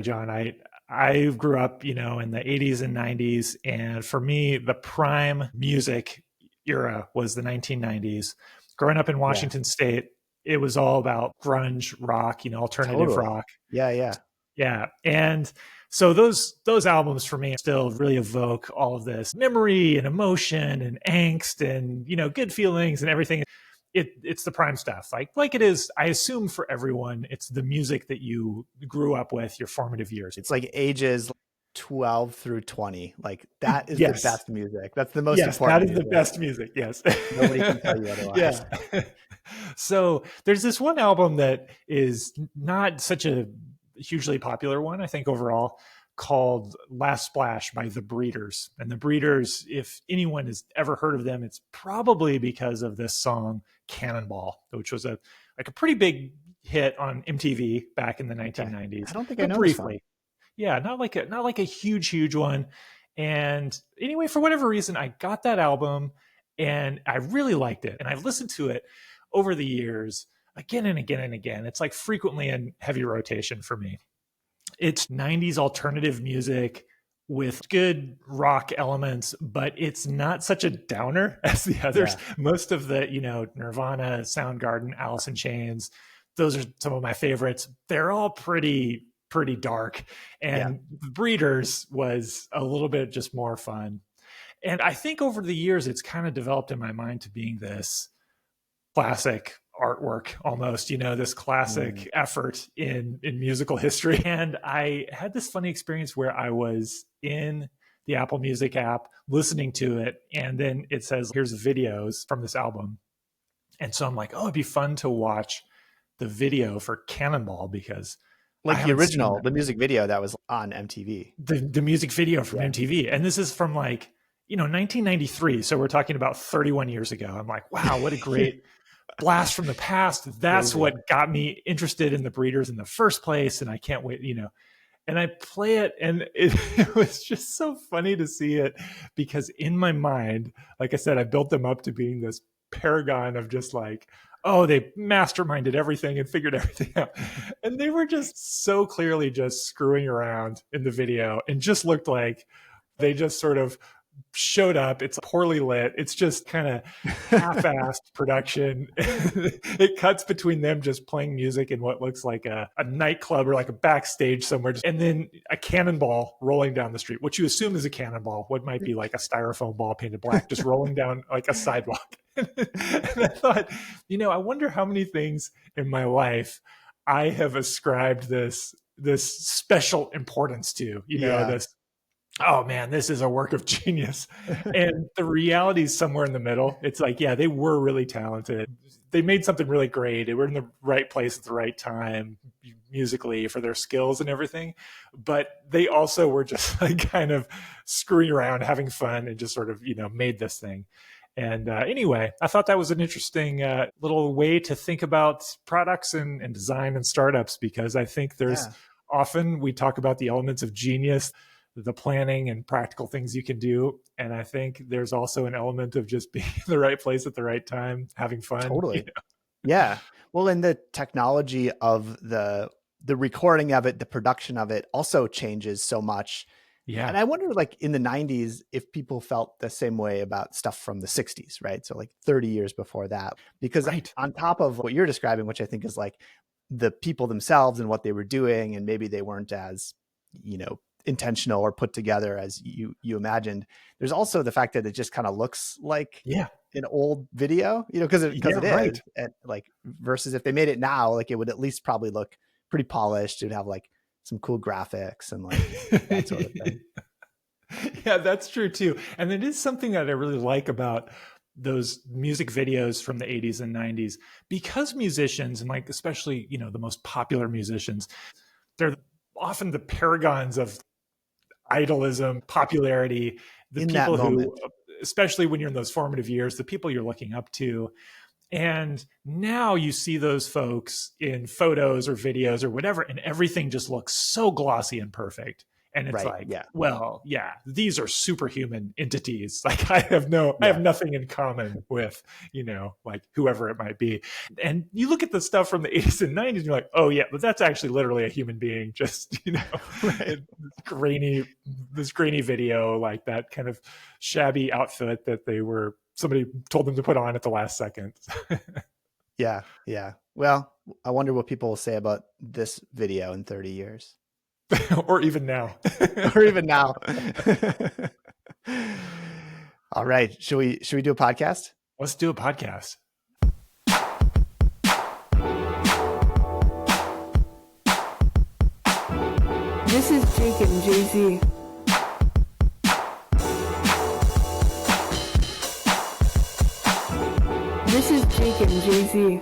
John, I grew up, in the 80s and 90s, and for me, the prime music era was the 1990s. Growing up in Yeah, Washington State, it was all about grunge rock, alternative totally. rock. Yeah, yeah. Yeah. And so those albums for me still really evoke all of this memory and emotion and angst and good feelings and everything. It's the prime stuff. Like it is, I assume for everyone, it's the music that you grew up with your formative years. It's like ages 12 through 20. Like that is the Yes. best music. That's the most Yes, that important is the music. best music. Yes. Nobody can tell you Yeah. otherwise. So there's this one album that is not such a hugely popular one, I think, overall, called Last Splash by The Breeders. And The Breeders, if anyone has ever heard of them, it's probably because of this song Cannonball, which was a pretty big hit on MTV back in the Okay. 1990s, I don't think I but know this one. briefly. Yeah, not like a huge one. And anyway, for whatever reason, I got that album and I really liked it. And I've listened to it over the years again and again and again. It's like frequently in heavy rotation for me. It's 90s alternative music with good rock elements, but it's not such a downer as the others. Yeah. Most of the, Nirvana, Soundgarden, Alice in Chains, those are some of my favorites. They're all pretty dark. Yeah. And Breeders was a little bit just more fun. And I think over the years, it's kind of developed in my mind to being this classic artwork almost, this Mm. classic effort in musical history. And I had this funny experience where I was in the Apple Music app listening to it, and then it says, here's videos from this album. And so I'm like, oh, it'd be fun to watch the video for Cannonball because I Like the haven't seen original, that. the music video that was on MTV. The music video from Yeah. MTV. And this is from 1993. So we're talking about 31 years ago. I'm like, wow, what a great blast from the past. That's Crazy. what got me interested in the Breeders in the first place. And I can't wait, and I play it, and it was just so funny to see it because in my mind, like I said, I built them up to being this paragon of just like, oh, they masterminded everything and figured everything out. And they were just so clearly just screwing around in the video and just looked like they just sort of showed up. It's poorly lit. It's just kind of half-assed production. It cuts between them just playing music in what looks like a nightclub or like a backstage somewhere, and then a cannonball rolling down the street, which you assume is a cannonball. What might be like a styrofoam ball painted black, just rolling down like a sidewalk. And I thought, I wonder how many things in my life I have ascribed this special importance to, Yeah. this, oh man, this is a work of genius. And the reality is somewhere in the middle. It's like, yeah, they were really talented. They made something really great. They were in the right place at the right time musically for their skills and everything. But they also were just like kind of screwing around, having fun, and just sort of, made this thing. And anyway, I thought that was an interesting little way to think about products and design and startups, because I think there's Yeah. often we talk about the elements of genius, the planning and practical things you can do. And I think there's also an element of just being in the right place at the right time, having fun. Totally. Yeah. Well, and the technology of the recording of it, the production of it also changes so much. Yeah. And I wonder, like in the 90s, if people felt the same way about stuff from the 60s, right? So like 30 years before that, because Right. on top of what you're describing, which I think is like the people themselves and what they were doing, and maybe they weren't as, intentional or put together as you imagined. There's also the fact that it just kind of looks like Yeah. an old video, because Yeah. it Right. is, and like versus if they made it now, like it would at least probably look pretty polished. It'd have like some cool graphics and like that sort of thing. Yeah, that's true too. And it is something that I really like about those music videos from the 80s and 90s, because musicians, and like especially, the most popular musicians, they're often the paragons of idolism, popularity, the In that people who, moment. especially when you're in those formative years, the people you're looking up to. And now you see those folks in photos or videos or whatever, and everything just looks so glossy and perfect. And it's Right. like, Yeah. well, yeah, these are superhuman entities. Like I have nothing in common with, like whoever it might be. And you look at the stuff from the 80s and 90s, and you're like, oh yeah, but that's actually literally a human being, just, Right. this grainy video, like that kind of shabby outfit that somebody told them to put on at the last second. Yeah. Yeah. Well, I wonder what people will say about this video in 30 years. Or even now. Or even now. All right. Should we do a podcast? Let's do a podcast. This is Jake and Jay-Z. This is Jake and Jay-Z.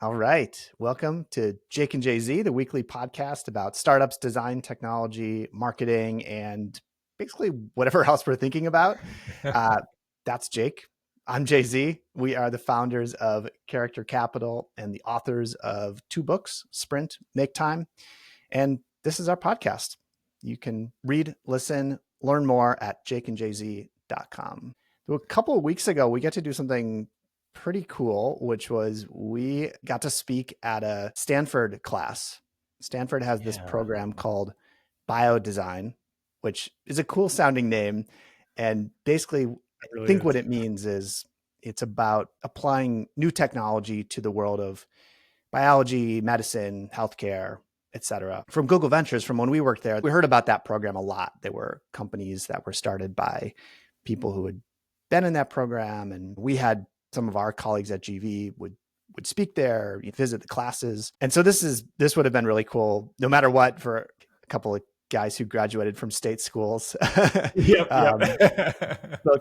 All right. Welcome to Jake and Jay-Z, the weekly podcast about startups, design, technology, marketing, and basically whatever else we're thinking about. That's Jake. I'm Jay-Z. We are the founders of Character Capital and the authors of 2 books, Sprint, Make Time. And this is our podcast. You can read, listen, learn more at jakeandjz.com. A couple of weeks ago, we got to do something pretty cool, which was we got to speak at a Stanford class. Stanford has this program called BioDesign, which is a cool sounding name. And basically, I think what it means is it's about applying new technology to the world of biology, medicine, healthcare, et cetera. From Google Ventures, from when we worked there, we heard about that program a lot. There were companies that were started by people who had been in that program. And we had some of our colleagues at GV would speak there, visit the classes. And so this would have been really cool, no matter what, for a couple of guys who graduated from state schools. Both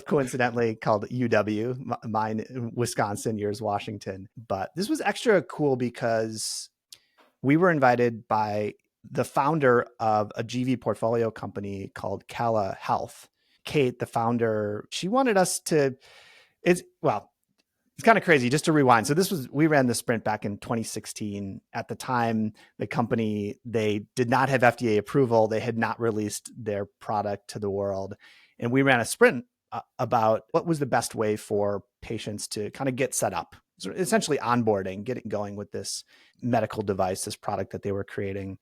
coincidentally called UW, mine Wisconsin, yours Washington. But this was extra cool because we were invited by the founder of a GV portfolio company called Cala Health. Kate, the founder, she wanted us to, it's kind of crazy. Just to rewind. So we ran the sprint back in 2016. At the time, the company, they did not have FDA approval. They had not released their product to the world. And we ran a sprint about what was the best way for patients to kind of get set up. So essentially onboarding, getting going with this medical device, this product that they were creating.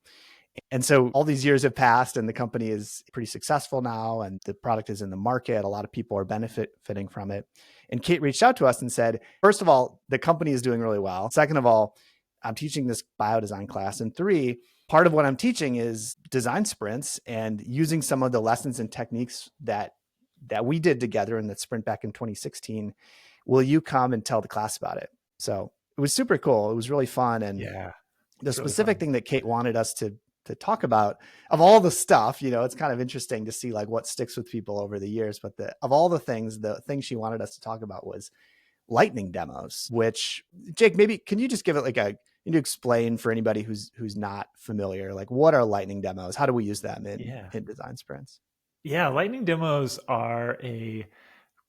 And so all these years have passed and the company is pretty successful now and the product is in the market. A lot of people are benefiting from it. And Kate reached out to us and said, first of all, the company is doing really well. Second of all, I'm teaching this biodesign class. And 3, part of what I'm teaching is design sprints and using some of the lessons and techniques that we did together in the sprint back in 2016. Will you come and tell the class about it? So it was super cool. It was really fun. And the specific thing that Kate wanted us to talk about, of all the stuff, it's kind of interesting to see like what sticks with people over the years. But of all the thing she wanted us to talk about was lightning demos, which Jake, maybe can you just give it can you explain for anybody who's not familiar, like what are lightning demos? How do we use them in design sprints? Yeah. Lightning demos are a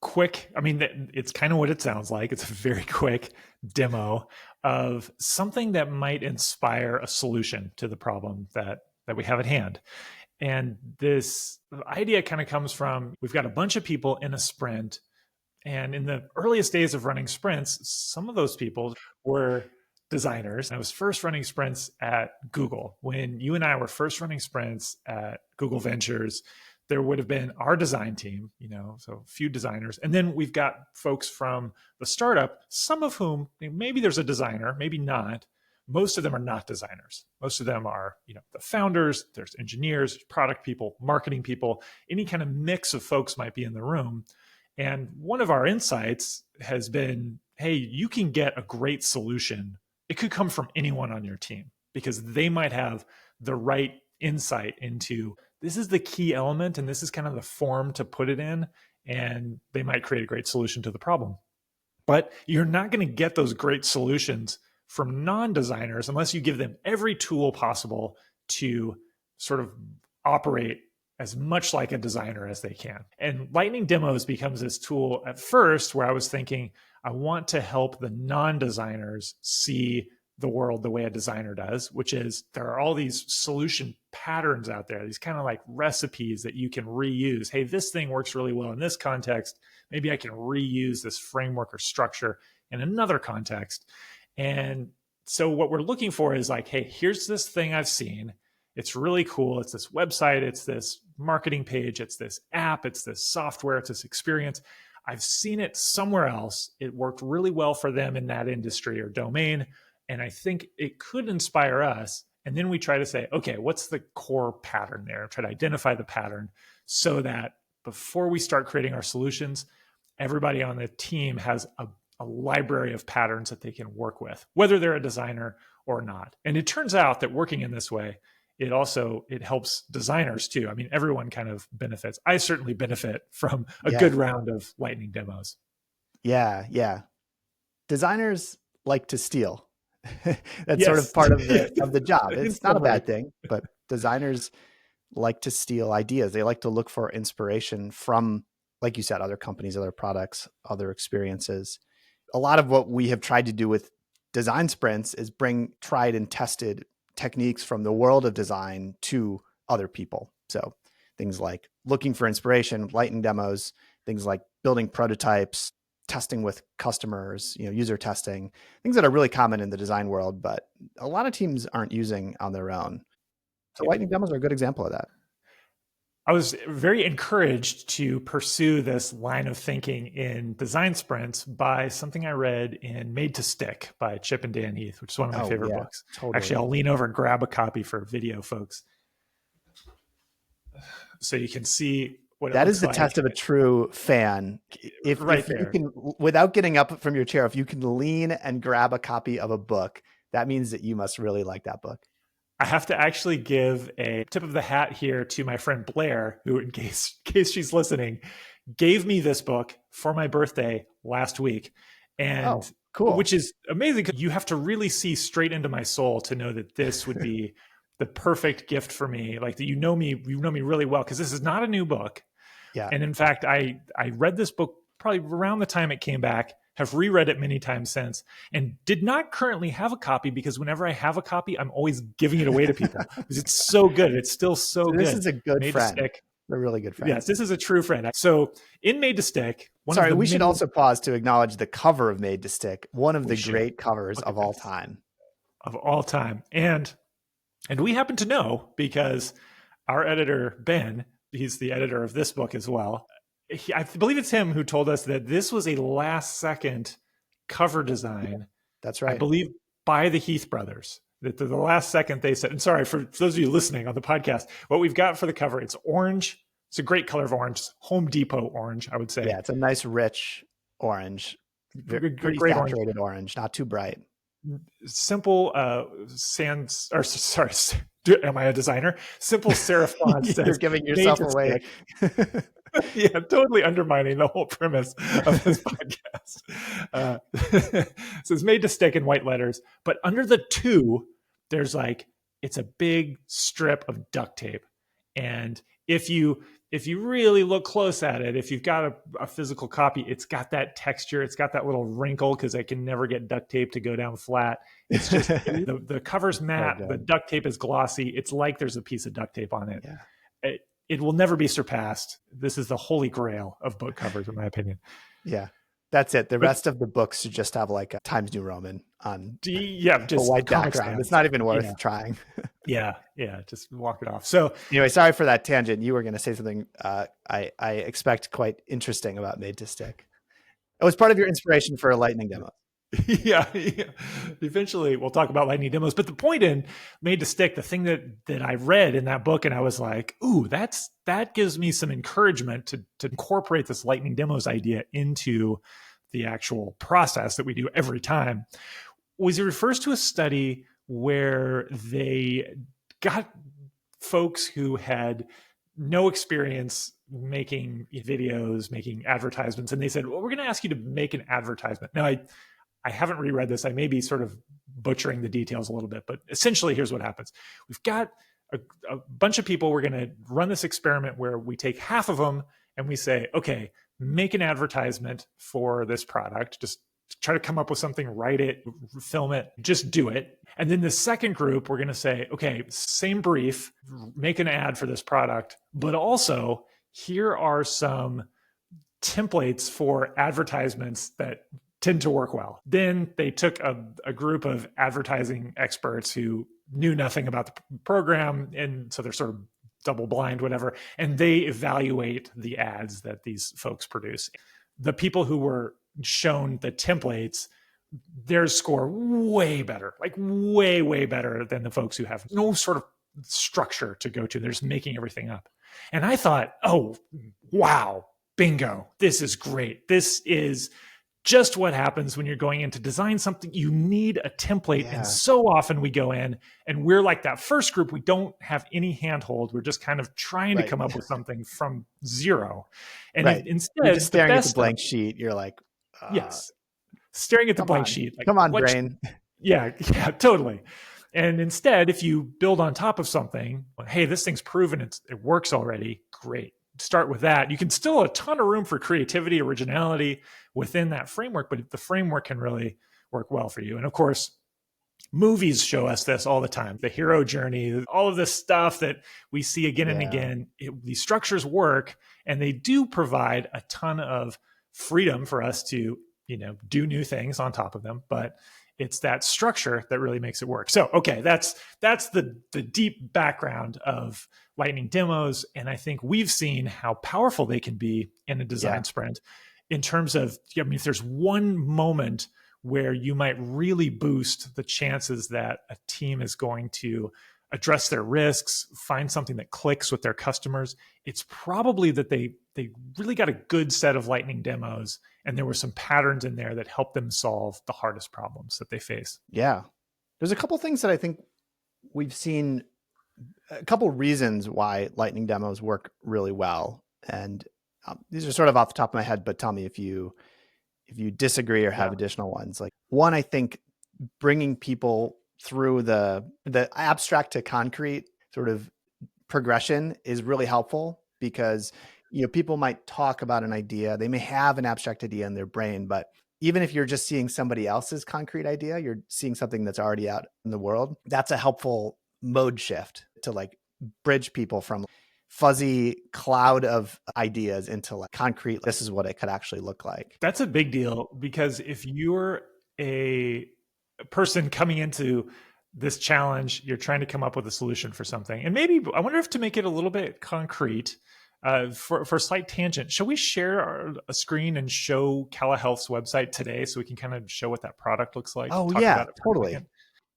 quick, it's kind of what it sounds like. It's a very quick demo of something that might inspire a solution to the problem that we have at hand. And this idea kind of comes from, we've got a bunch of people in a sprint. And in the earliest days of running sprints, some of those people were designers. I was first running sprints at Google. When you and I were first running sprints at Google Ventures, there would have been our design team, so a few designers. And then we've got folks from the startup, some of whom, maybe there's a designer, maybe not. Most of them are not designers. Most of them are, the founders, there's engineers, product people, marketing people, any kind of mix of folks might be in the room. And one of our insights has been, hey, you can get a great solution. It could come from anyone on your team because they might have the right insight into this is the key element and this is kind of the form to put it in, and they might create a great solution to the problem. But you're not going to get those great solutions from non-designers unless you give them every tool possible to sort of operate as much like a designer as they can. And Lightning Demos becomes this tool at first where I was thinking, I want to help the non-designers see the world the way a designer does, which is there are all these solution patterns out there, these kind of like recipes that you can reuse. Hey, this thing works really well in this context. Maybe I can reuse this framework or structure in another context. And so what we're looking for is like, hey, here's this thing I've seen. It's really cool. It's this website. It's this marketing page. It's this app. It's this software. It's this experience. I've seen it somewhere else. It worked really well for them in that industry or domain. And I think it could inspire us. And then we try to say, okay, what's the core pattern there? Try to identify the pattern so that before we start creating our solutions, everybody on the team has a library of patterns that they can work with, whether they're a designer or not. And it turns out that working in this way, it helps designers too. I mean, everyone kind of benefits. I certainly benefit from a good round of lightning demos. Yeah. Designers like to steal. That's sort of part of the job. It's not a bad thing, but designers like to steal ideas. They like to look for inspiration from, like you said, other companies, other products, other experiences. A lot of what we have tried to do with design sprints is bring tried and tested techniques from the world of design to other people. So things like looking for inspiration, lightning demos, things like building prototypes, testing with customers, user testing, things that are really common in the design world, but a lot of teams aren't using on their own. So lightning demos are a good example of that. I was very encouraged to pursue this line of thinking in design sprints by something I read in Made to Stick by Chip and Dan Heath, which is one of my favorite books. Totally. Actually, I'll lean over and grab a copy for video, folks, so you can see what that is. The test of a true fan. If you can, without getting up from your chair, if you can lean and grab a copy of a book, that means that you must really like that book. I have to actually give a tip of the hat here to my friend Blair, who, in case she's listening, gave me this book for my birthday last week. And cool. Which is amazing because you have to really see straight into my soul to know that this would be the perfect gift for me. Like that, you know me really well, because this is not a new book. Yeah. And in fact, I read this book probably around the time it came back, have reread it many times since, and did not currently have a copy because whenever I have a copy, I'm always giving it away to people because it's so good. It's still so good. This is a good friend. They're really good friends. Yes, this is a true friend. So in Made to Stick, we should also pause to acknowledge the cover of Made to Stick, one of the great covers of all time. Of all time. And we happen to know because our editor, Ben, he's the editor of this book as well. I believe it's him who told us that this was a last second cover design. That's right. I believe by the Heath brothers. That the last second they said, and sorry for those of you listening on the podcast, what we've got for the cover, it's orange. It's a great color of orange. It's Home Depot orange, I would say. Yeah, it's a nice, rich orange. Pretty great saturated orange, not too bright. Simple am I a designer? Simple serif font says, you're giving yourself away. Yeah, totally undermining the whole premise of this podcast. So it's Made to Stick in white letters, but under the two, there's it's a big strip of duct tape. And if you really look close at it, if you've got a physical copy, it's got that texture. It's got that little wrinkle because I can never get duct tape to go down flat. It's just the cover's matte. The duct tape is glossy. It's like there's a piece of duct tape on it. Yeah. It will never be surpassed. This is the holy grail of book covers, in my opinion. Yeah, that's it. The rest of the books should just have a Times New Roman on just a white background. It's not even worth trying. Yeah, just walk it off. So anyway, sorry for that tangent. You were going to say something I expect quite interesting about Made to Stick. It was part of your inspiration for a lightning demo. Yeah. Eventually we'll talk about lightning demos. But the point in Made to Stick, the thing that I read in that book and I was like, ooh, that gives me some encouragement to incorporate this lightning demos idea into the actual process that we do every time, was it refers to a study where they got folks who had no experience making videos, making advertisements. And they said, well, we're going to ask you to make an advertisement. Now, I haven't reread this. I may be sort of butchering the details a little bit, but essentially here's what happens. We've got a bunch of people. We're going to run this experiment where we take half of them and we say, okay, make an advertisement for this product. Just try to come up with something, write it, film it, just do it. And then the second group, we're going to say, okay, same brief, make an ad for this product, but also here are some templates for advertisements that tend to work well. Then they took a group of advertising experts who knew nothing about the program, and so they're sort of double blind, whatever, and they evaluate the ads that these folks produce. The people who were shown the templates, their score way better, like way, way better than the folks who have no sort of structure to go to. They're just making everything up. And I thought, oh, wow, bingo, this is great. This is just what happens when you're going in to design something. You need a template. Yeah. And so often we go in and we're like that first group. We don't have any handhold. We're just kind of trying to come up with something from zero. And instead, you're just staring at the blank sheet. You're like, yes, staring at the blank sheet. Like, come on, brain. Yeah, totally. And instead, if you build on top of something, hey, this thing's proven it works already, great. Start with that. You can still have a ton of room for creativity, originality within that framework, but the framework can really work well for you. And of course, movies show us this all the time. The hero journey, all of this stuff that we see again and again. These structures work, and they do provide a ton of freedom for us to, do new things on top of them. But it's that structure that really makes it work. So, okay, that's the deep background of lightning demos. And I think we've seen how powerful they can be in a design sprint in terms of, if there's one moment where you might really boost the chances that a team is going to address their risks, find something that clicks with their customers, it's probably that they really got a good set of lightning demos, and there were some patterns in there that helped them solve the hardest problems that they face. Yeah. There's a couple things that I think we've seen, a couple reasons why lightning demos work really well. And these are sort of off the top of my head, but tell me if you disagree or have additional ones. Like one, I think bringing people through the abstract to concrete sort of progression is really helpful, because people might talk about an idea. They may have an abstract idea in their brain, but even if you're just seeing somebody else's concrete idea, you're seeing something that's already out in the world. That's a helpful mode shift to like bridge people from fuzzy cloud of ideas into like concrete, this is what it could actually look like. That's a big deal, because if you're a person coming into this challenge, you're trying to come up with a solution for something. And maybe, I wonder if to make it a little bit concrete, for a slight tangent, shall we share a screen and show Cala Health's website today so we can kind of show what that product looks like? Oh, yeah, totally.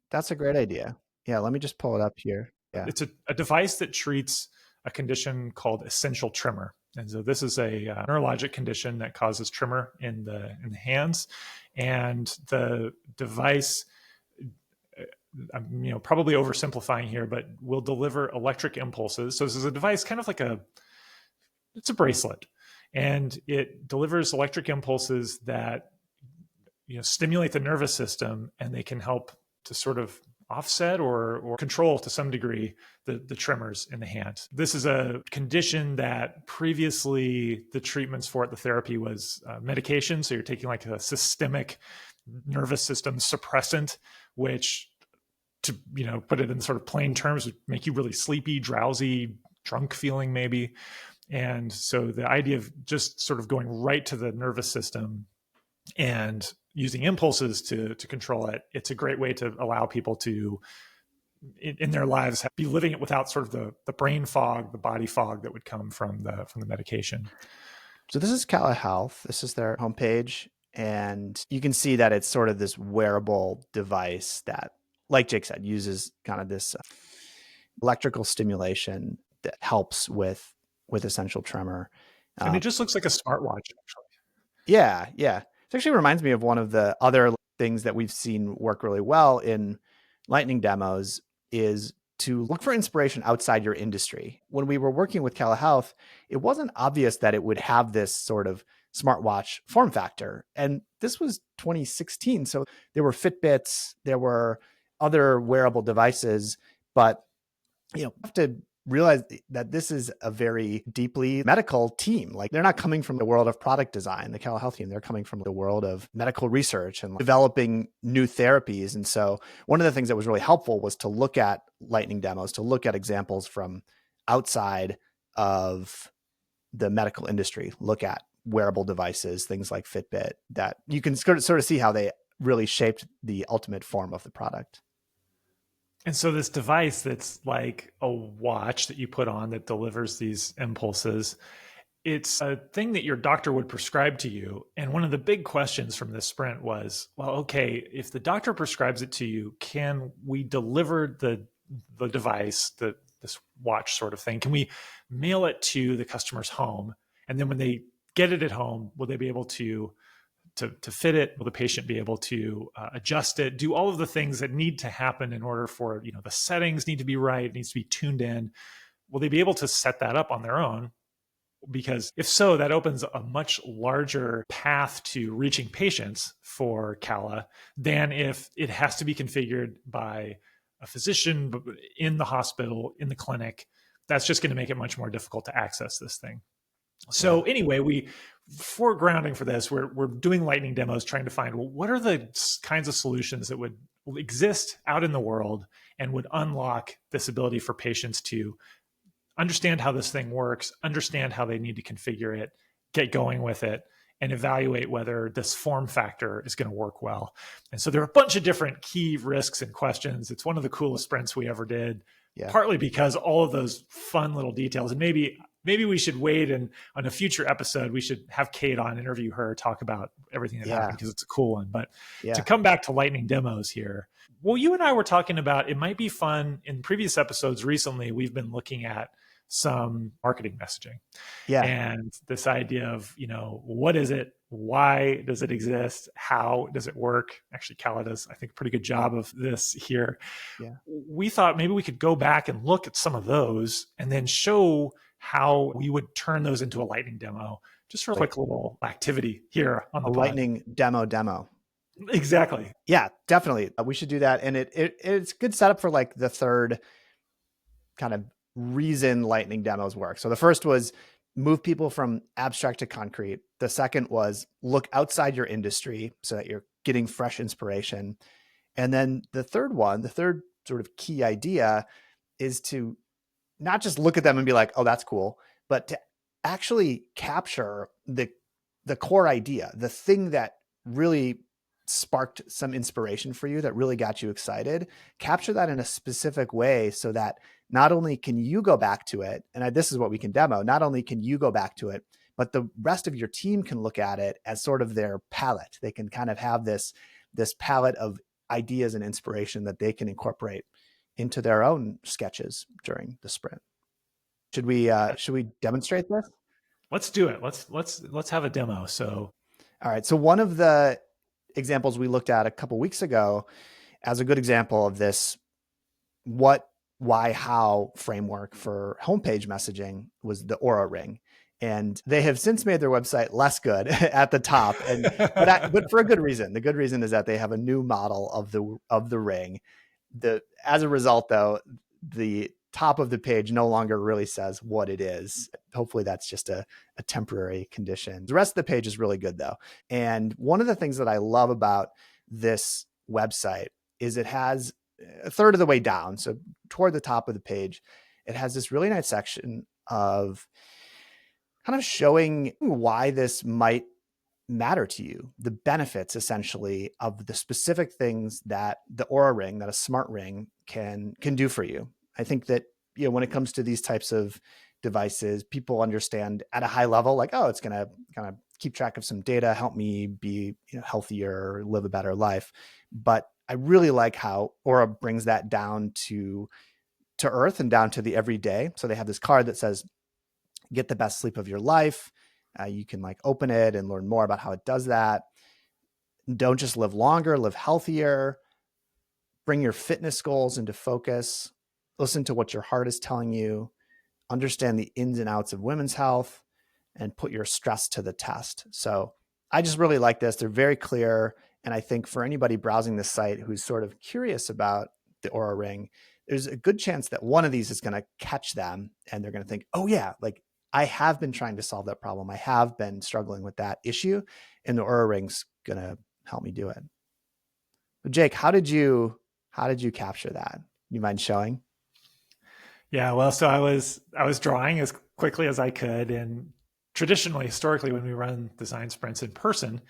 That's a great idea. Yeah, let me just pull it up here. Yeah, it's a device that treats a condition called essential tremor. And so this is a neurologic condition that causes tremor in the hands. And the device, I'm probably oversimplifying here, but will deliver electric impulses. So this is a device kind of like it's a bracelet, and it delivers electric impulses that stimulate the nervous system, and they can help to sort of offset or control to some degree the tremors in the hand. This is a condition that previously the treatments for it, the therapy was medication. So you're taking like a systemic nervous system suppressant, which, to put it in sort of plain terms, would make you really sleepy, drowsy, drunk feeling maybe. And so the idea of just sort of going right to the nervous system and using impulses to control it, it's a great way to allow people to, in their lives, be living it without sort of the brain fog, the body fog that would come from the medication. So this is Cala Health. This is their homepage. And you can see that it's sort of this wearable device that, like Jake said, uses kind of this electrical stimulation that helps with essential tremor. And it just looks like a smartwatch, actually. Yeah. It actually reminds me of one of the other things that we've seen work really well in lightning demos is to look for inspiration outside your industry. When we were working with Cala Health, it wasn't obvious that it would have this sort of smartwatch form factor. And this was 2016. So there were Fitbits, there were other wearable devices, but you have to realize that this is a very deeply medical team. Like they're not coming from the world of product design, the Cala Health team, they're coming from the world of medical research and developing new therapies. And so one of the things that was really helpful was to look at lightning demos, to look at examples from outside of the medical industry, look at wearable devices, things like Fitbit, that you can sort of see how they really shaped the ultimate form of the product. And so this device that's like a watch that you put on that delivers these impulses, it's a thing that your doctor would prescribe to you. And one of the big questions from this sprint was, well, okay, if the doctor prescribes it to you, can we deliver the device, this watch sort of thing? Can we mail it to the customer's home? And then when they get it at home, will they be able to fit it? Will the patient be able to adjust it? Do all of the things that need to happen in order for, the settings need to be right, it needs to be tuned in. Will they be able to set that up on their own? Because if so, that opens a much larger path to reaching patients for Cala than if it has to be configured by a physician in the hospital, in the clinic. That's just going to make it much more difficult to access this thing. So anyway, for grounding for this, we're doing lightning demos, trying to find, well, what are the kinds of solutions that would exist out in the world and would unlock this ability for patients to understand how this thing works, understand how they need to configure it, get going with it, and evaluate whether this form factor is going to work well. And so there are a bunch of different key risks and questions. It's one of the coolest sprints we ever did, partly because all of those fun little details. And maybe we should wait, and on a future episode, we should have Kate on, interview her, talk about everything that happened, because it's a cool one. But to come back to lightning demos here, well, you and I were talking about, it might be fun in previous episodes recently, we've been looking at some marketing messaging. And this idea of, what is it? Why does it exist? How does it work? Actually, Cala does, I think, a pretty good job of this here. We thought maybe we could go back and look at some of those and then show how we would turn those into a lightning demo. Just for a quick little activity here on the lightning demo. Exactly. Yeah, definitely. We should do that. And it's good setup for like the third kind of reason lightning demos work. So the first was move people from abstract to concrete. The second was look outside your industry so that you're getting fresh inspiration. And then the third sort of key idea is to not just look at them and be like, oh, that's cool, but to actually capture the core idea, the thing that really sparked some inspiration for you, that really got you excited. Capture that in a specific way so that not only can you go back to it, and this is what we can demo, not only can you go back to it, but the rest of your team can look at it as sort of their palette. They can kind of have this palette of ideas and inspiration that they can incorporate into their own sketches during the sprint. Should we demonstrate this? Let's do it. Let's have a demo. So, all right. So one of the examples we looked at a couple weeks ago as a good example of this what, why, how framework for homepage messaging was the Oura ring. And they have since made their website less good at the top, but for a good reason. The good reason is that they have a new model of the ring. As a result, though, the top of the page no longer really says what it is. Hopefully that's just a temporary condition. The rest of the page is really good, though. And one of the things that I love about this website is it has a third of the way down, so toward the top of the page, it has this really nice section of kind of showing why this might matter to you, the benefits essentially of the specific things that the Oura ring, that a smart ring can do for you. I think that, when it comes to these types of devices, people understand at a high level, like, oh, it's going to kind of keep track of some data, help me be healthier, live a better life. But I really like how Oura brings that down to earth and down to the everyday. So they have this card that says, get the best sleep of your life. You can open it and learn more about how it does that. Don't just live longer, live healthier. Bring your fitness goals into focus. Listen to what your heart is telling you. Understand the ins and outs of women's health and put your stress to the test. So I just really like this. They're very clear. And I think for anybody browsing this site who's sort of curious about the Oura ring, there's a good chance that one of these is going to catch them and they're going to think, oh yeah, like I have been trying to solve that problem. I have been struggling with that issue, and the Oura ring's going to help me do it. So Jake, how did you capture that? You mind showing? Yeah, well, so I was drawing as quickly as I could, and traditionally, historically, when we run design sprints in person,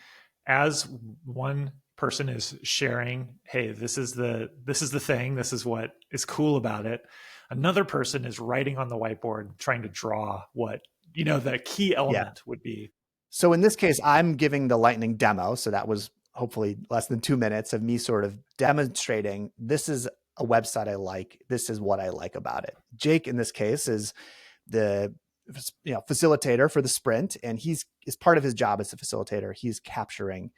as one person is sharing, hey, this is the thing, this is what is cool about it, another person is writing on the whiteboard trying to draw what the key element would be. So in this case, I'm giving the lightning demo, so that was hopefully less than 2 minutes of me sort of demonstrating, this is a website I like, this is what I like about it. Jake in this case is the facilitator for the sprint, and he's part of his job as a facilitator, he's capturing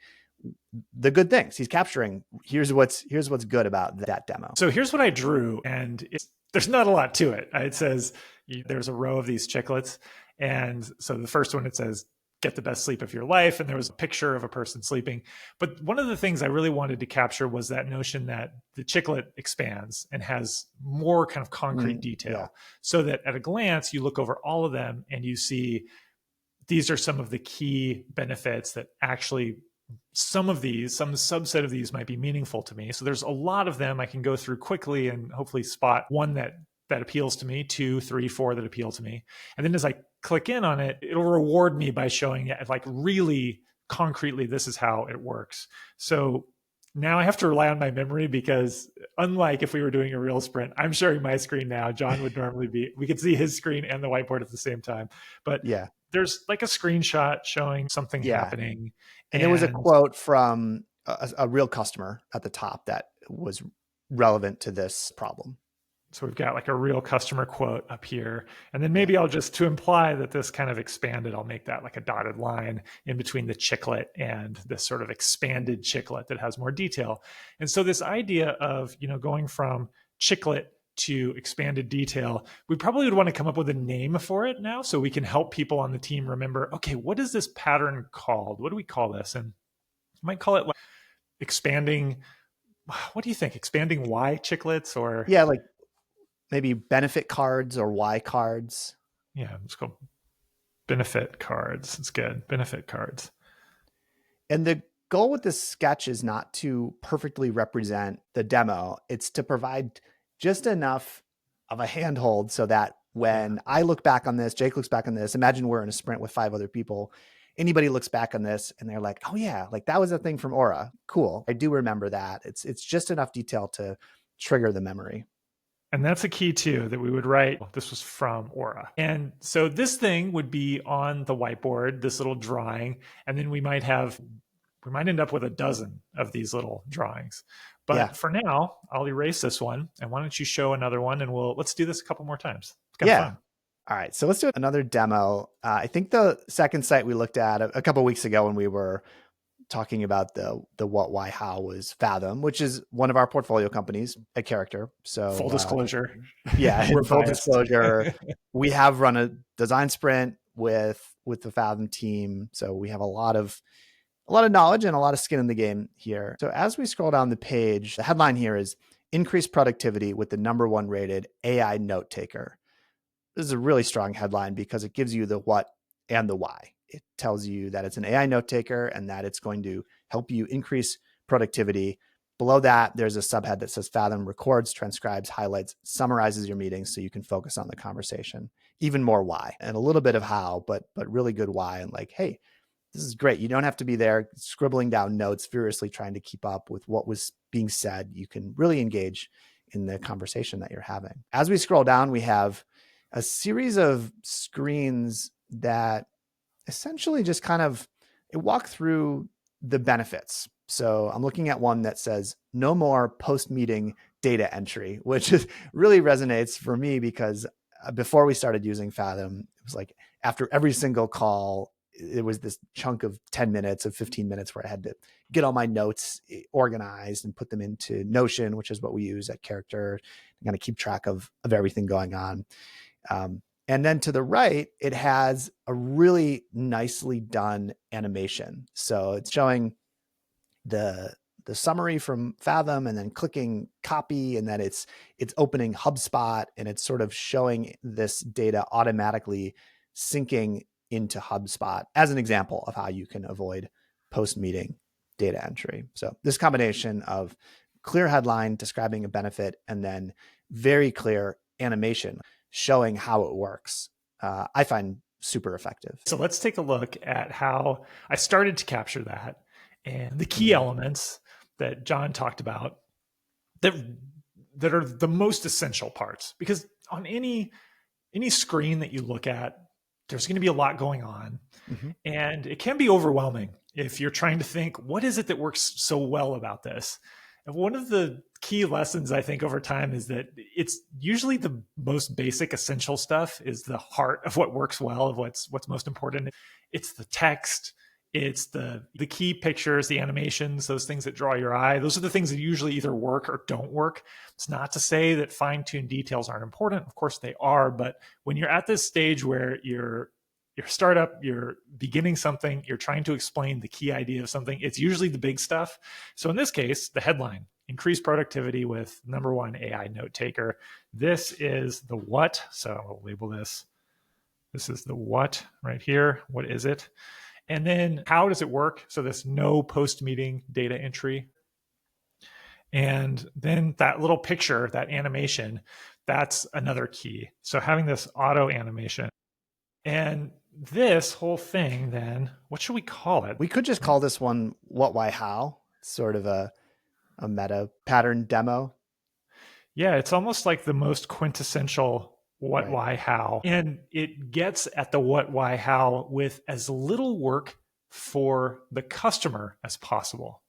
the good things. He's capturing, here's what's good about that demo. So here's what I drew, and there's not a lot to it. It says there's a row of these chiclets, and so the first one, it says get the best sleep of your life, and there was a picture of a person sleeping. But one of the things I really wanted to capture was that notion that the chiclet expands and has more kind of concrete detail, so that at a glance you look over all of them and you see these are some of the key benefits that actually some subset of these might be meaningful to me. So there's a lot of them I can go through quickly and hopefully spot one that appeals to me, 2, 3, 4 that appeal to me. And then as I click in on it, it'll reward me by showing it like really concretely, this is how it works. So now I have to rely on my memory, because unlike if we were doing a real sprint, I'm sharing my screen now. John would normally we could see his screen and the whiteboard at the same time. But there's like a screenshot showing something happening. And there was a quote from a real customer at the top that was relevant to this problem. So we've got like a real customer quote up here. And then maybe I'll just, to imply that this kind of expanded, I'll make that like a dotted line in between the chiclet and this sort of expanded chiclet that has more detail. And so this idea of, going from chiclet to expanded detail, we probably would want to come up with a name for it now, so we can help people on the team remember, okay, what is this pattern called? What do we call this? And you might call it like expanding. What do you think? Expanding Y chiclets, or like maybe benefit cards or Y cards. Yeah, it's called benefit cards. It's good. Benefit cards. And the goal with this sketch is not to perfectly represent the demo. It's to provide just enough of a handhold so that when I look back on this, Jake looks back on this, imagine we're in a sprint with 5 other people. Anybody looks back on this and they're like, oh yeah, like that was a thing from Oura. Cool. I do remember that. It's just enough detail to trigger the memory. And that's a key too, that we would write, this was from Oura. And so this thing would be on the whiteboard, this little drawing, and then we might end up with a dozen of these little drawings. But for now, I'll erase this one. And why don't you show another one, and let's do this a couple more times. It's kind of fun. All right. So let's do another demo. I think the second site we looked at a couple of weeks ago when we were talking about the what, why, how was Fathom, which is one of our portfolio companies, a character. So full disclosure. Full disclosure. We have run a design sprint with the Fathom team. So we have a lot of knowledge and a lot of skin in the game here. So as we scroll down the page, the headline here is increase productivity with the #1 rated AI note taker. This is a really strong headline because it gives you the what and the why. It tells you that it's an AI note taker and that it's going to help you increase productivity. Below that, there's a subhead that says Fathom records, transcribes, highlights, summarizes your meetings so you can focus on the conversation. Even more why and a little bit of how, but really good why. And like, hey, this is great. You don't have to be there scribbling down notes, furiously trying to keep up with what was being said. You can really engage in the conversation that you're having. As we scroll down, we have a series of screens that essentially just kind of walk through the benefits. So I'm looking at one that says no more post-meeting data entry, which really resonates for me because before we started using Fathom, it was like after every single call, it was this chunk of 10 minutes of 15 minutes where I had to get all my notes organized and put them into Notion, which is what we use at Character, and kind of keep track of everything going on. And then to the right, it has a really nicely done animation. So it's showing the the summary from Fathom and then clicking copy, and then it's opening HubSpot and it's sort of showing this data automatically syncing into HubSpot as an example of how you can avoid post-meeting data entry. So this combination of clear headline describing a benefit and then very clear animation showing how it works, I find super effective. So let's take a look at how I started to capture that and the key elements that John talked about that are the most essential parts. Because on any screen that you look at, there's going to be a lot going on. And it can be overwhelming if you're trying to think, what is it that works so well about this? And one of the key lessons I think over time is that it's usually the most basic essential stuff is the heart of what works well, of what's most important. It's the text, it's the key pictures, the animations, those things that draw your eye. Those are the things that usually either work or don't work. It's not to say that fine-tuned details aren't important. Of course they are, but when you're at this stage where you're startup, you're beginning something, you're trying to explain the key idea of something, it's usually the big stuff. So in this case, the headline, increase productivity with #1 AI note taker. This is the what. So I'll label this. This is the what right here. What is it? And then how does it work? So this no post-meeting data entry. And then that little picture, that animation, that's another key. So having this auto animation. And this whole thing then, what should we call it? We could just call this one what, why, how, sort of a meta pattern demo. Yeah, it's almost like the most quintessential what, Right. why, how. And it gets at the what, why, how with as little work for the customer as possible.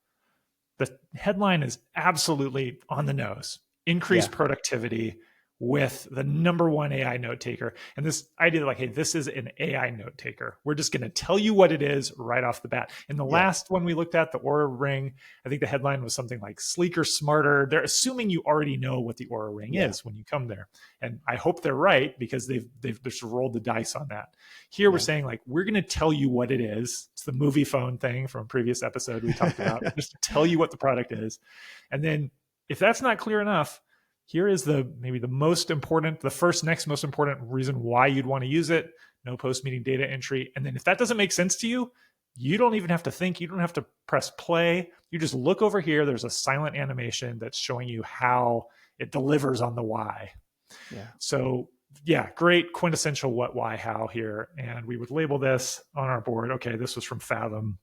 The headline is absolutely on the nose. Increase productivity with the #1 AI note taker. And this idea that like, hey, this is an AI note taker. We're just going to tell you what it is right off the bat. In the last one we looked at, the Oura Ring, I think the headline was something like sleeker, smarter. They're assuming you already know what the Oura Ring is when you come there. And I hope they're right because they've just rolled the dice on that. Here we're saying like, we're going to tell you what it is. It's the movie phone thing from a previous episode we talked about, just to tell you what the product is. And then if that's not clear enough, here is maybe the most important, the next most important reason why you'd want to use it. No post-meeting data entry. And then if that doesn't make sense to you, you don't even have to think. You don't have to press play. You just look over here. There's a silent animation that's showing you how it delivers on the why. Yeah. So yeah, great quintessential what, why, how here. And we would label this on our board. Okay, this was from Fathom.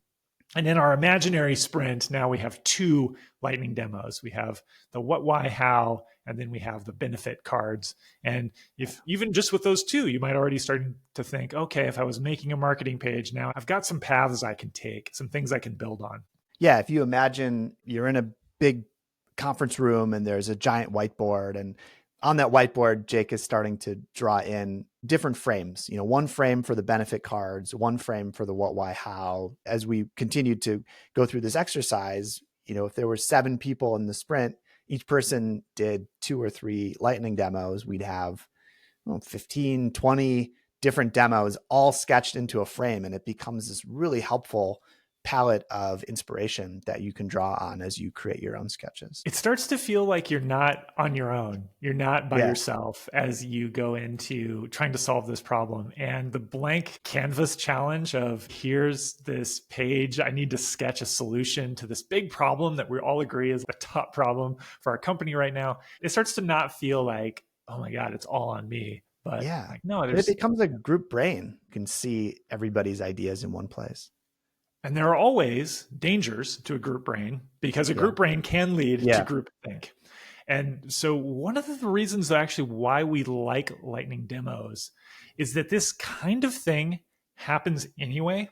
And in our imaginary sprint, now we have 2 lightning demos. We have the what, why, how, and then we have the benefit cards. And if even just with those 2, you might already start to think, okay, if I was making a marketing page now, I've got some paths I can take, some things I can build on. Yeah. If you imagine you're in a big conference room and there's a giant whiteboard, and on that whiteboard, Jake is starting to draw in different frames, one frame for the benefit cards, one frame for the what, why, how. As we continued to go through this exercise, if there were 7 people in the sprint, each person did 2 or 3 lightning demos, we'd have 15, 20 different demos all sketched into a frame. And it becomes this really helpful palette of inspiration that you can draw on as you create your own sketches. It starts to feel like you're not on your own. You're not by yourself as you go into trying to solve this problem. And the blank canvas challenge of here's this page, I need to sketch a solution to this big problem that we all agree is a top problem for our company right now. It starts to not feel like, oh my God, it's all on me. But like, no, it becomes a group brain. You can see everybody's ideas in one place. And there are always dangers to a group brain because a group brain can lead to group think. And so one of the reasons actually why we like lightning demos is that this kind of thing happens anyway.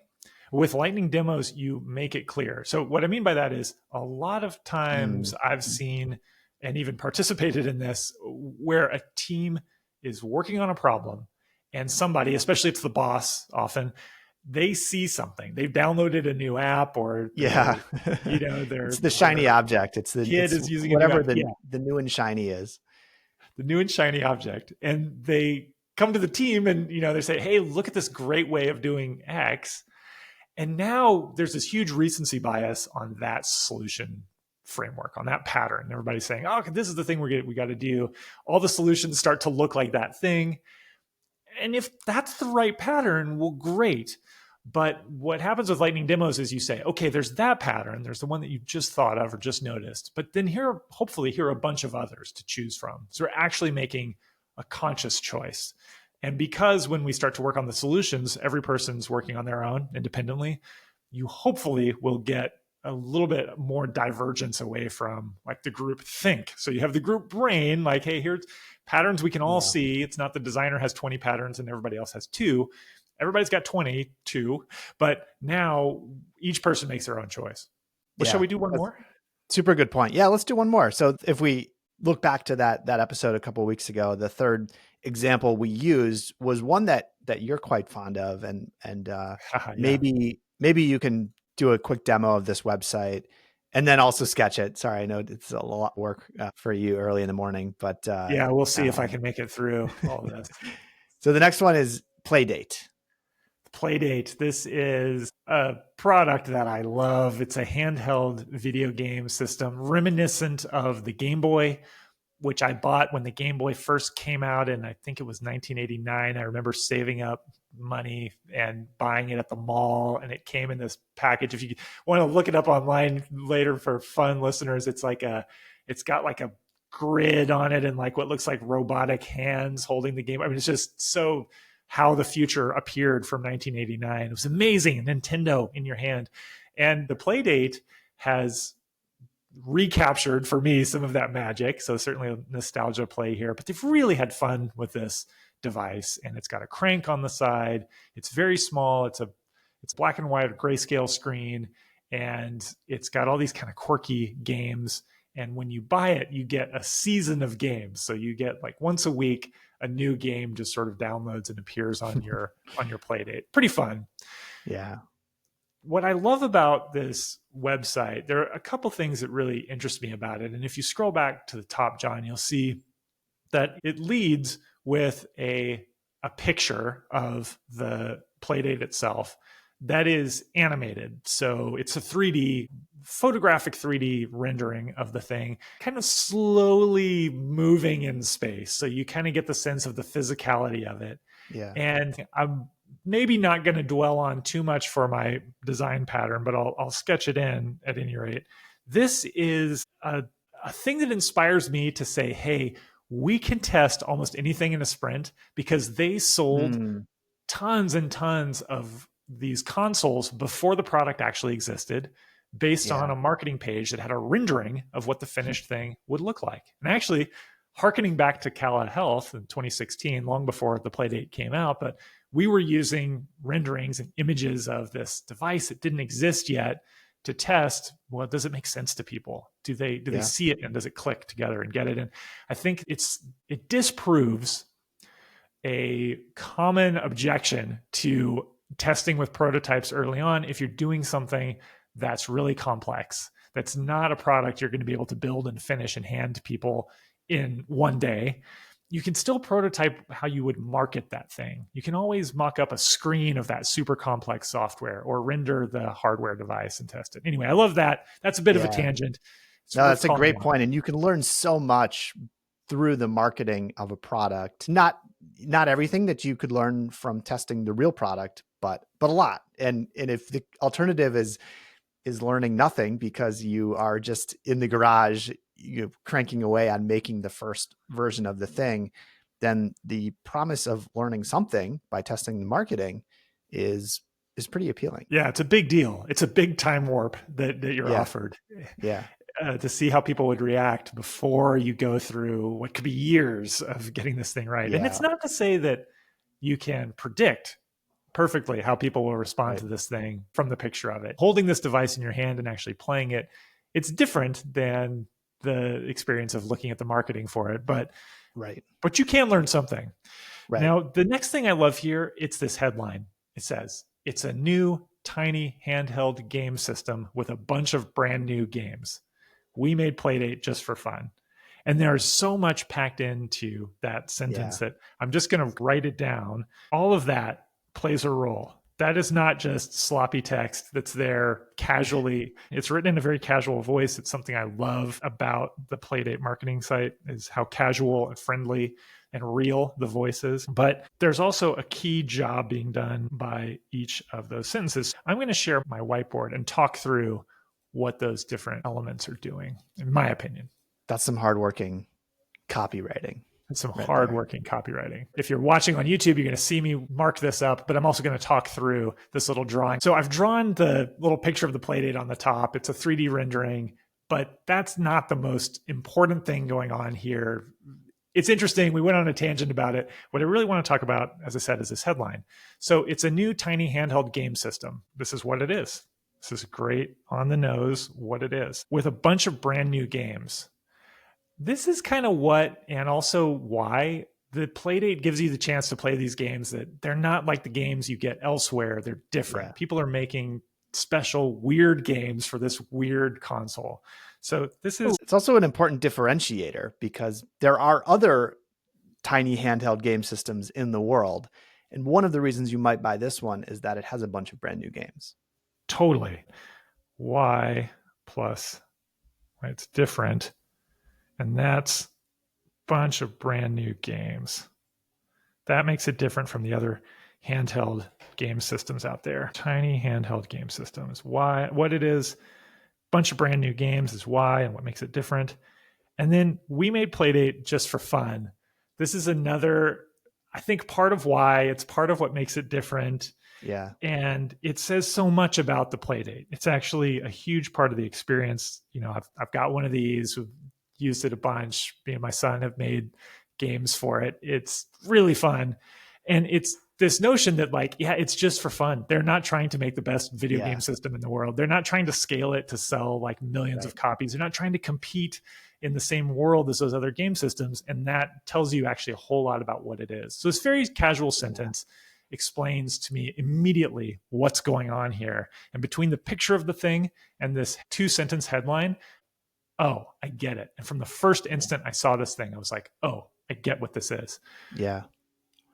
With lightning demos, you make it clear. So what I mean by that is a lot of times I've seen and even participated in this where a team is working on a problem and somebody, especially if it's the boss often, they see something. They've downloaded a new app or it's the shiny object. It's the kid is using whatever the new and shiny is. The new and shiny object. And they come to the team and they say, hey, look at this great way of doing X. And now there's this huge recency bias on that solution framework, on that pattern. Everybody's saying, oh, this is the thing we got to do. All the solutions start to look like that thing. And if that's the right pattern, well, great. But what happens with lightning demos is you say, okay, there's that pattern. There's the one that you just thought of or just noticed. But then hopefully here are a bunch of others to choose from. So we're actually making a conscious choice. And because when we start to work on the solutions, every person's working on their own independently, you hopefully will get a little bit more divergence away from like the group think. So you have the group brain, like, hey, here's patterns we can all see. It's not the designer has 20 patterns and everybody else has 2. Everybody's got 22, but now each person makes their own choice. Well, shall we do one more? Super good point. Yeah, let's do one more. So if we look back to that episode a couple of weeks ago, the third example we used was one that you're quite fond of, and maybe you can do a quick demo of this website and then also sketch it. Sorry, I know it's a lot of work for you early in the morning, but yeah, we'll see if I can make it through all of this. So the next one is Playdate. Playdate. This is a product that I love. It's a handheld video game system reminiscent of the Game Boy, which I bought when the Game Boy first came out, and I think it was 1989. I remember saving up money and buying it at the mall, and it came in this package. If you want to look it up online later for fun listeners, it's got like a grid on it and like what looks like robotic hands holding the game. I mean, it's just so how the future appeared from 1989. It was amazing. Nintendo in your hand. And the Playdate has recaptured for me some of that magic. So certainly a nostalgia play here, but they've really had fun with this device. And it's got a crank on the side. It's very small. It's black and white grayscale screen. And it's got all these kind of quirky games. And when you buy it, you get a season of games. So you get like once a week, a new game just sort of downloads and appears on your Playdate. Pretty fun. Yeah. What I love about this website, there are a couple things that really interest me about it. And if you scroll back to the top, John, you'll see that it leads with a picture of the Playdate itself that is animated. So it's a photographic 3D rendering of the thing, kind of slowly moving in space. So you kind of get the sense of the physicality of it. Yeah. And I'm maybe not going to dwell on too much for my design pattern, but I'll sketch it in at any rate. This is a thing that inspires me to say, hey, we can test almost anything in a sprint, because they sold tons and tons of these consoles before the product actually existed, based on a marketing page that had a rendering of what the finished thing would look like. And actually, hearkening back to Cala Health in 2016, long before the Playdate came out, but we were using renderings and images of this device that didn't exist yet to test, well, does it make sense to people? Do they see it, and does it click together and get it? And I think it disproves a common objection to testing with prototypes early on. If you're doing something that's really complex, that's not a product you're going to be able to build and finish and hand to people in one day, you can still prototype how you would market that thing. You can always mock up a screen of that super complex software or render the hardware device and test it. Anyway, I love that. That's a bit of a tangent. No, that's a great point. And you can learn so much through the marketing of a product. Not everything that you could learn from testing the real product, but a lot. And if the alternative is learning nothing because you are just in the garage, you cranking away on making the first version of the thing, then the promise of learning something by testing the marketing is pretty appealing. Yeah, it's a big deal. It's a big time warp that you're offered. Yeah. To see how people would react before you go through what could be years of getting this thing right. Yeah. And it's not to say that you can predict perfectly how people will respond to this thing from the picture of it. Holding this device in your hand and actually playing it, it's different than the experience of looking at the marketing for it, but you can learn something. Right. Now, the next thing I love here, it's this headline. It says, it's a new tiny handheld game system with a bunch of brand new games. We made Playdate just for fun. And there's so much packed into that sentence that I'm just going to write it down. All of that plays a role That is not just sloppy text that's there casually. It's written in a very casual voice. It's something I love about the Playdate marketing site is how casual and friendly and real the voice is. But there's also a key job being done by each of those sentences. I'm going to share my whiteboard and talk through what those different elements are doing, in my opinion. That's some hardworking copywriting. It's some hardworking copywriting. If you're watching on YouTube, you're going to see me mark this up, but I'm also going to talk through this little drawing. So I've drawn the little picture of the Playdate on the top. It's a 3D rendering, but that's not the most important thing going on here. It's interesting. We went on a tangent about it. What I really want to talk about, as I said, is this headline. So it's a new tiny handheld game system. This is what it is. This is great on the nose what it is, with a bunch of brand new games. This is kind of what, and also why, the Playdate gives you the chance to play these games that they're not like the games you get elsewhere. They're different. Yeah. People are making special weird games for this weird console. So this is... It's also an important differentiator because there are other tiny handheld game systems in the world. And one of the reasons you might buy this one is that it has a bunch of brand new games. Totally. Why plus, right, it's different. And that's a bunch of brand new games. That makes it different from the other handheld game systems out there. Tiny handheld game systems. Why? What it is, bunch of brand new games is why and what makes it different. And then we made Playdate just for fun. This is another, I think, part of why. It's part of what makes it different. Yeah. And it says so much about the Playdate. It's actually a huge part of the experience. You know, I've got one of these. We've used it a bunch. Me and my son have made games for it. It's really fun. And it's this notion that, like, yeah, it's just for fun. They're not trying to make the best video game system in the world. They're not trying to scale it to sell like millions of copies. They're not trying to compete in the same world as those other game systems. And that tells you actually a whole lot about what it is. So this very casual sentence explains to me immediately what's going on here. And between the picture of the thing and this 2-sentence headline, oh, I get it. And from the first instant I saw this thing, I was like, oh, I get what this is. Yeah.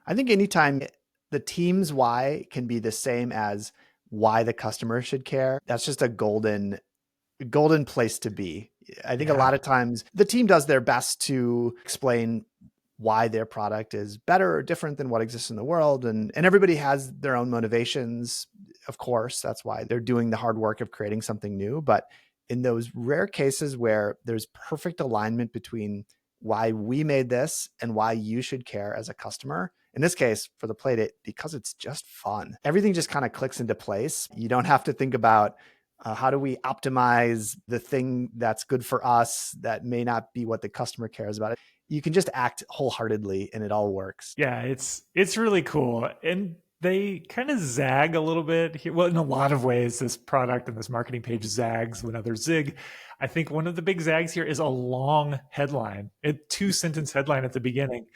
I think anytime the team's why can be the same as why the customer should care, that's just a golden place to be. I think a lot of times the team does their best to explain why their product is better or different than what exists in the world. And everybody has their own motivations. Of course, that's why they're doing the hard work of creating something new. But in those rare cases where there's perfect alignment between why we made this and why you should care as a customer, in this case for the Playdate, because it's just fun, everything just kind of clicks into place. You don't have to think about how do we optimize the thing that's good for us that may not be what the customer cares about. You can just act wholeheartedly and it all works. Yeah, it's really cool. And they kind of zag a little bit here. Well, in a lot of ways, this product and this marketing page zags when others zig. I think one of the big zags here is a long headline, a 2-sentence headline at the beginning.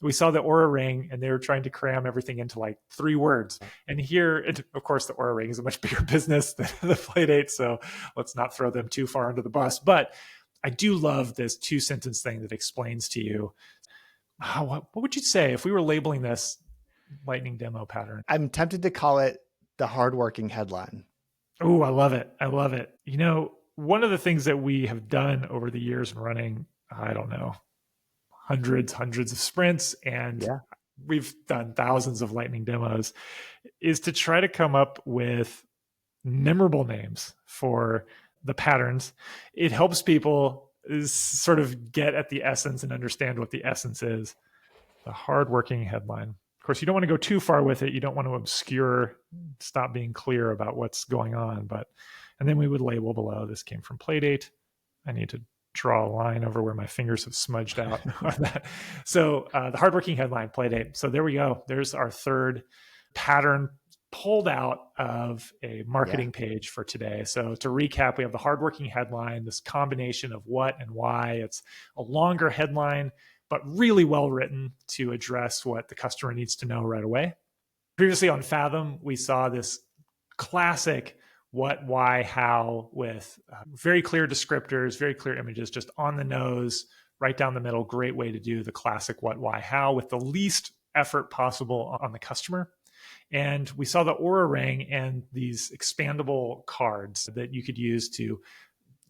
We saw the Oura ring and they were trying to cram everything into like 3 words. And here, of course, the Oura ring is a much bigger business than the Playdate. So let's not throw them too far under the bus. But I do love this 2-sentence thing that explains to you, what would you say if we were labeling this lightning demo pattern? I'm tempted to call it the hardworking headline. Oh, I love it. I love it. You know, one of the things that we have done over the years in running, I don't know, hundreds of sprints, and we've done thousands of lightning demos, is to try to come up with memorable names for the patterns. It helps people sort of get at the essence and understand what the essence is. The hardworking headline. Of course, you don't want to go too far with it. You don't want to obscure, stop being clear about what's going on. And then we would label below, this came from Playdate. I need to draw a line over where my fingers have smudged out on that. So the hardworking headline, Playdate. So there we go. There's our third pattern pulled out of a marketing page for today. So to recap, we have the hardworking headline, this combination of what and why. It's a longer headline, but really well written to address what the customer needs to know right away. Previously on Fathom, we saw this classic what, why, how with very clear descriptors, very clear images, just on the nose, right down the middle. Great way to do the classic what, why, how with the least effort possible on the customer. And we saw the Oura ring and these expandable cards that you could use to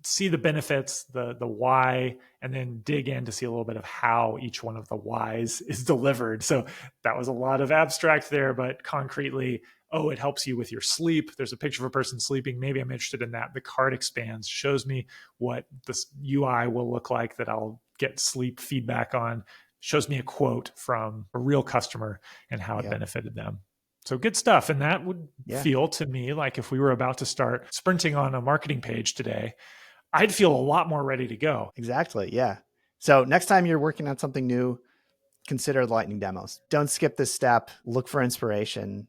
see the benefits, the why, and then dig in to see a little bit of how each one of the whys is delivered. So that was a lot of abstract there, but concretely, oh, it helps you with your sleep. There's a picture of a person sleeping. Maybe I'm interested in that. The card expands, shows me what this UI will look like that I'll get sleep feedback on, shows me a quote from a real customer and how it benefited them. So good stuff. And that would feel to me like if we were about to start sprinting on a marketing page today, I'd feel a lot more ready to go. Exactly. Yeah. So next time you're working on something new, consider the lightning demos. Don't skip this step. Look for inspiration.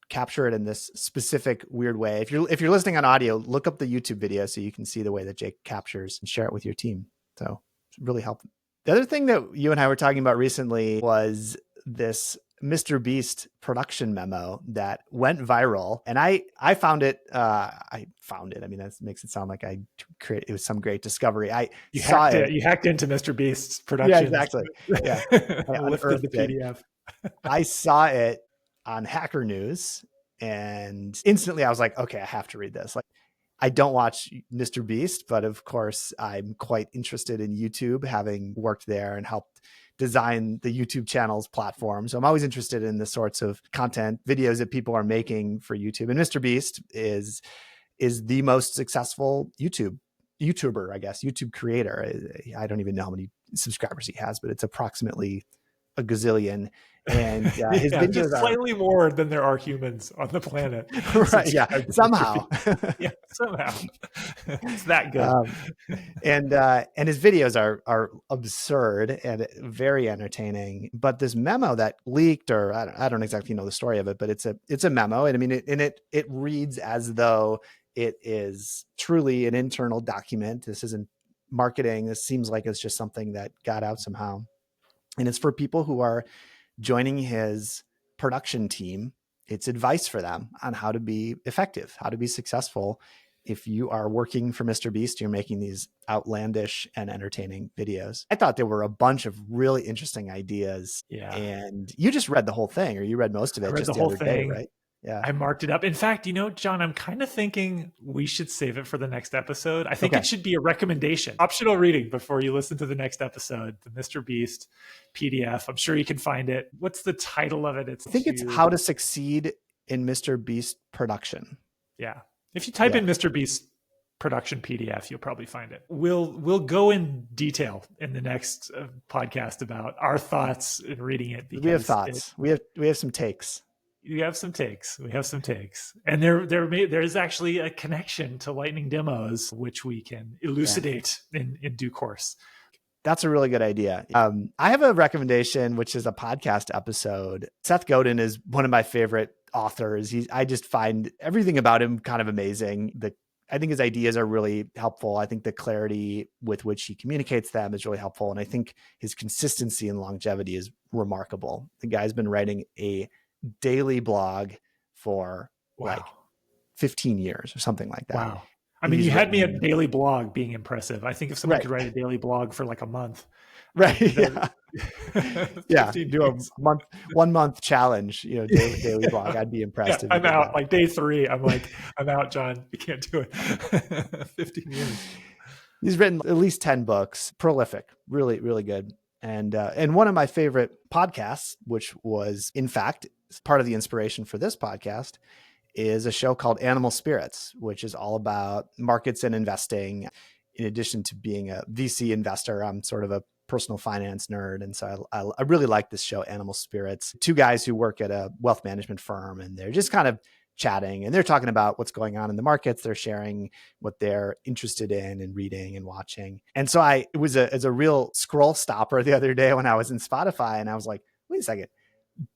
Capture it in this specific weird way. If you're listening on audio, look up the YouTube video so you can see the way that Jake captures and share it with your team. So it's really helpful. The other thing that you and I were talking about recently was this Mr. Beast production memo that went viral. And I found it. I mean, that makes it sound like it was some great discovery. You hacked into Mr. Beast's production. Yeah, exactly. Yeah. I lifted the PDF. I saw it on Hacker News and instantly I was like, okay, I have to read this. Like, I don't watch Mr. Beast, but of course I'm quite interested in YouTube, having worked there and helped design the YouTube channel's platform. So I'm always interested in the sorts of content, videos that people are making for YouTube. And Mr. Beast is the most successful YouTuber, I guess, YouTube creator. I don't even know how many subscribers he has, but it's approximately a gazillion. And his videos are slightly more than there are humans on the planet. Right? Yeah, somehow. Yeah, somehow. It's that good. And his videos are absurd and very entertaining. But this memo that leaked, or I don't exactly know the story of it, but it's a memo, and I mean, it reads as though it is truly an internal document. This isn't marketing. This seems like it's just something that got out somehow, and it's for people who are joining his production team. It's advice for them on how to be effective, how to be successful. If you are working for Mr. Beast, you're making these outlandish and entertaining videos. I thought there were a bunch of really interesting ideas. Yeah. And you just read the whole thing, or you read most of it just the other day, right? Yeah. I marked it up. In fact, John, I'm kind of thinking we should save it for the next episode. I think it should be a recommendation, optional reading before you listen to the next episode, the Mr. Beast PDF. I'm sure you can find it. What's the title of it? I think it's How to Succeed in Mr. Beast Production. Yeah. If you type in Mr. Beast production PDF, you'll probably find it. We'll go in detail in the next podcast about our thoughts in reading it. We have thoughts. We have some takes. We have some takes. And there is actually a connection to lightning demos, which we can elucidate in due course. That's a really good idea. I have a recommendation, which is a podcast episode. Seth Godin is one of my favorite authors. I just find everything about him kind of amazing. I think his ideas are really helpful. I think the clarity with which he communicates them is really helpful. And I think his consistency and longevity is remarkable. The guy's been writing a daily blog for like 15 years or something like that. Wow. I mean, you had me at daily blog being impressive. I think if someone could write a daily blog for like a month. Right. Yeah. Do a 1 month challenge, daily blog. I'd be impressed. I'm out like day 3. I'm out, John. You can't do it. 15 years. He's written at least 10 books, prolific, really, really good. And one of my favorite podcasts, which was in fact part of the inspiration for this podcast, is a show called Animal Spirits, which is all about markets and investing. In addition to being a VC investor, I'm sort of a personal finance nerd. And so I really like this show, Animal Spirits. 2 guys who work at a wealth management firm, and they're just kind of chatting, and they're talking about what's going on in the markets. They're sharing what they're interested in and reading and watching. And so it was a real scroll stopper the other day when I was in Spotify, and I was like, wait a second.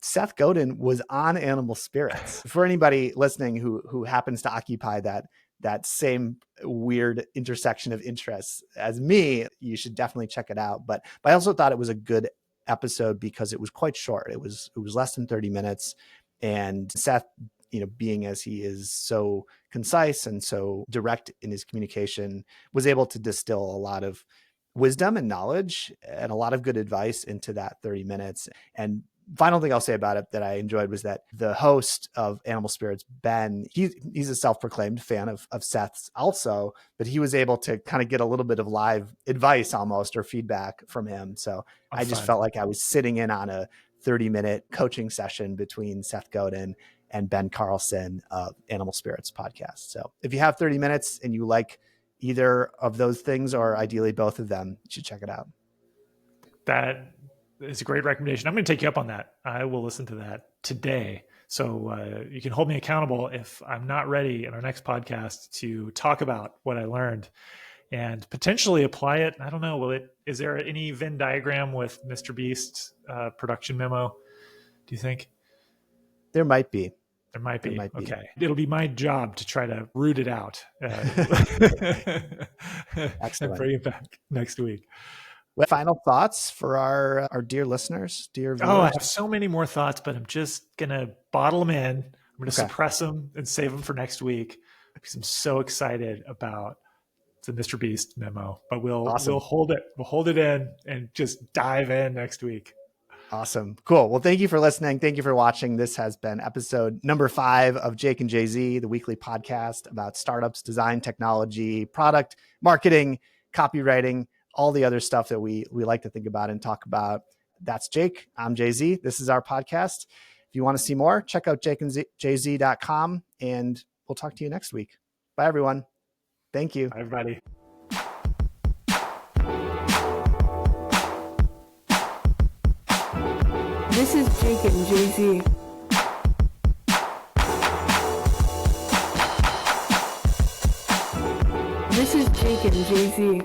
Seth Godin was on Animal Spirits. For anybody listening who happens to occupy that same weird intersection of interests as me, you should definitely check it out. But I also thought it was a good episode because it was quite short. It was less than 30 minutes. And Seth, being as he is so concise and so direct in his communication, was able to distill a lot of wisdom and knowledge and a lot of good advice into that 30 minutes. And final thing I'll say about it that I enjoyed was that the host of Animal Spirits, Ben, he's a self-proclaimed fan of Seth's also, but he was able to kind of get a little bit of live advice almost or feedback from him. So I just felt like I was sitting in on a 30-minute coaching session between Seth Godin and Ben Carlson of Animal Spirits podcast. So if you have 30 minutes and you like either of those things, or ideally both of them, you should check it out. That is a great recommendation. I'm going to take you up on that. I will listen to that today. So you can hold me accountable if I'm not ready in our next podcast to talk about what I learned and potentially apply it. I don't know. Is there any Venn diagram with Mr. Beast's production memo? Do you think? There might be. There might be. Okay. It'll be my job to try to root it out and bring it back next week. What final thoughts for our dear listeners, dear viewers? Oh, I have so many more thoughts, but I'm just going to bottle them in. I'm going to suppress them and save them for next week because I'm so excited about the Mr. Beast memo. But we'll hold it. We'll hold it in and just dive in next week. Awesome. Cool. Well, thank you for listening. Thank you for watching. This has been episode number 5 of Jake and Jay-Z, the weekly podcast about startups, design, technology, product, marketing, copywriting, all the other stuff that we like to think about and talk about. That's Jake. I'm Jay-Z. This is our podcast. If you want to see more, check out jakeandjz.com, and we'll talk to you next week. Bye, everyone. Thank you. Bye, everybody. This is Jake and Jay-Z. This is Jake and Jay-Z.